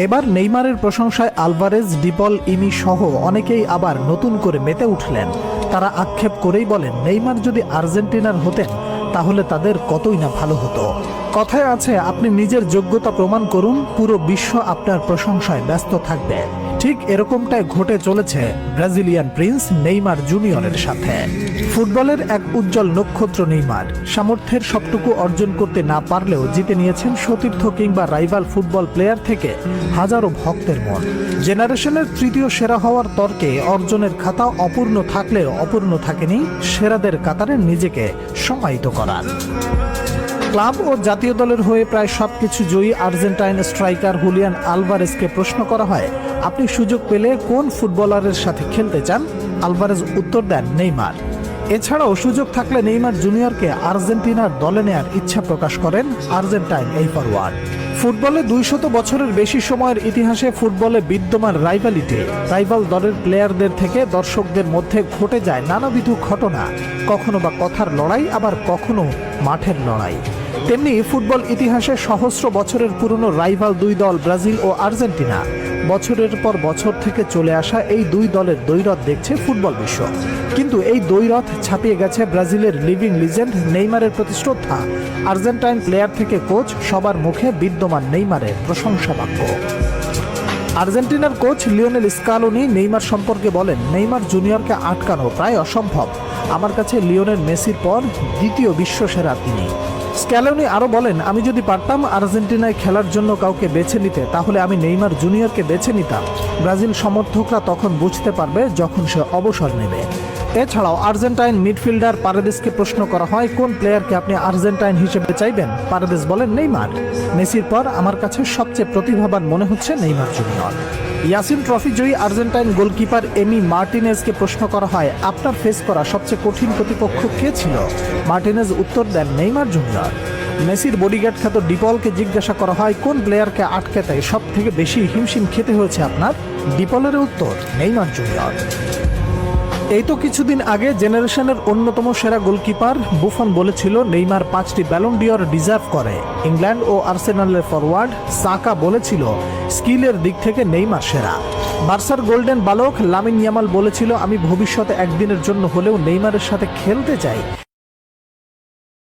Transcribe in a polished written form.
এবার নেইমারের প্রশংসায় আলভারেজ, ডিপল, ইমি সহ অনেকেই আবার নতুন করে মেতে উঠলেন। তারা আক্ষেপ করেই বলেন, নেইমার যদি আর্জেন্টিনার হতেন তাহলে তাদের কতই না ভালো হতো। কথায় আছে, আপনি নিজের যোগ্যতা প্রমাণ করুন, পুরো বিশ্ব আপনার প্রশংসায় ব্যস্ত থাকবে। ঠিক এরকমটাই ঘটে চলেছে ব্রাজিলিয়ান প্রিন্স নেইমার জুনিয়রের সাথে। ফুটবলের এক উজ্জ্বল নক্ষত্র নেইমার সামর্থ্যের সবটুকু অর্জন করতে না পারলেও জিতে নিয়েছেন সতীর্থ কিংবা রাইভাল ফুটবল প্লেয়ার থেকে হাজারো ভক্তের মন। জেনারেশনের তৃতীয় সেরা হওয়ার তর্কে অর্জনের খাতা অপূর্ণ থাকলেও অপূর্ণ থাকেনি সেরাদের কাতারে নিজেকে সমাহিত করার। ক্লাব ও জাতীয় দলের হয়ে প্রায় সবকিছু জয়ী আর্জেন্টাইন স্ট্রাইকার হুলিয়ান আলভারেজকে প্রশ্ন করা হয়, আপনি সুযোগ পেলে কোন ফুটবলারের সাথে খেলতে চান? আলভারেজ উত্তর দেন, নেইমার। এছাড়াও সুযোগ থাকলে নেইমার জুনিয়রকে আর্জেন্টিনার দলে নেয়ার ইচ্ছা প্রকাশ করেন আর্জেন্টাইন এই ফরওয়ার্ড। ফুটবলে 200 বছরের বেশি সময়ের ইতিহাসে ফুটবলে বিদ্যমান রাইভাল দলের প্লেয়ারদের থেকে দর্শকদের মধ্যে ঘটে যায় নানাবিধ ঘটনা, কখনো বা কথার লড়াই, আবার কখনো মাঠের লড়াই। তেমনি ফুটবল ইতিহাসে সহস্র বছরের পুরনো রাইভাল দুই দল ব্রাজিল ও আর্জেন্টিনা, বছরের পর বছর থেকে চলে আসা এই দুই দলের দ্বৈরথ দেখছে ফুটবল বিশ্ব। কিন্তু এই দ্বৈরথ ছাপিয়ে গেছে ব্রাজিলের লিভিং লিজেন্ড নেইমারের প্রতি শ্রদ্ধা। আর্জেন্টাইন প্লেয়ার থেকে কোচ সবার মুখে বিদ্যমান নেইমারের প্রশংসা বাক্য। আর্জেন্টিনার কোচ লিওনেল স্কালোনি নেইমার সম্পর্কে বলেন, নেইমার জুনিয়রকে আটকানো প্রায় অসম্ভব। আমার কাছে লিওনেল মেসির পর দ্বিতীয় বিশ্বসেরা তিনি। স্ক্যালোনি আরও বলেন, আমি যদি পারতাম আর্জেন্টিনায় খেলার জন্য কাউকে বেছে নিতে, তাহলে আমি নেইমার জুনিয়রকে বেছে নিতাম। ব্রাজিল সমর্থকরা তখন বুঝতে পারবে যখন সে অবসর নেবে। এছাড়াও আর্জেন্টাইন মিডফিল্ডার পারেদেসকে প্রশ্ন করা হয়, কোন প্লেয়ারকে আপনি আর্জেন্টাইন হিসেবে চাইবেন? পারেদেস বলেন, নেইমার। মেসির পর আমার কাছে সবচেয়ে প্রতিভাবান মনে হচ্ছে নেইমার জুনিয়র। ইয়াসিন ট্রফি জয়ী আর্জেন্টাইন গোলকিপার এমি মার্টিনেজকে প্রশ্ন করা হয়, আপনার ফেস করা সবচেয়ে কঠিন প্রতিপক্ষ কে ছিল? মার্টিনেজ উত্তর দেন, নেইমার জুনিয়র। মেসির বডিগার্ড খ্যাত ডিপলকে জিজ্ঞাসা করা হয়, কোন প্লেয়ারকে আটকাতে সব থেকে বেশি হিমশিম খেতে হয়েছে আপনার? ডিপলের উত্তর, নেইমার জুনিয়র। এই তো কিছুদিন আগে জেনারেশনের অন্যতম সেরা গোলকিপার বুফন বলেছিল, নেইমার 5টি ব্যালন ডিওর ডিজার্ভ করে। ইংল্যান্ড ও আর্সেনালের ফরওয়ার্ড সাকা বলেছিল, স্কিলের দিক থেকে নেইমার সেরা। বার্সার গোল্ডেন বালক লামিন ইয়ামাল বলেছিল, আমি ভবিষ্যতে একদিনের জন্য হলেও নেইমারের সাথে খেলতে চাই।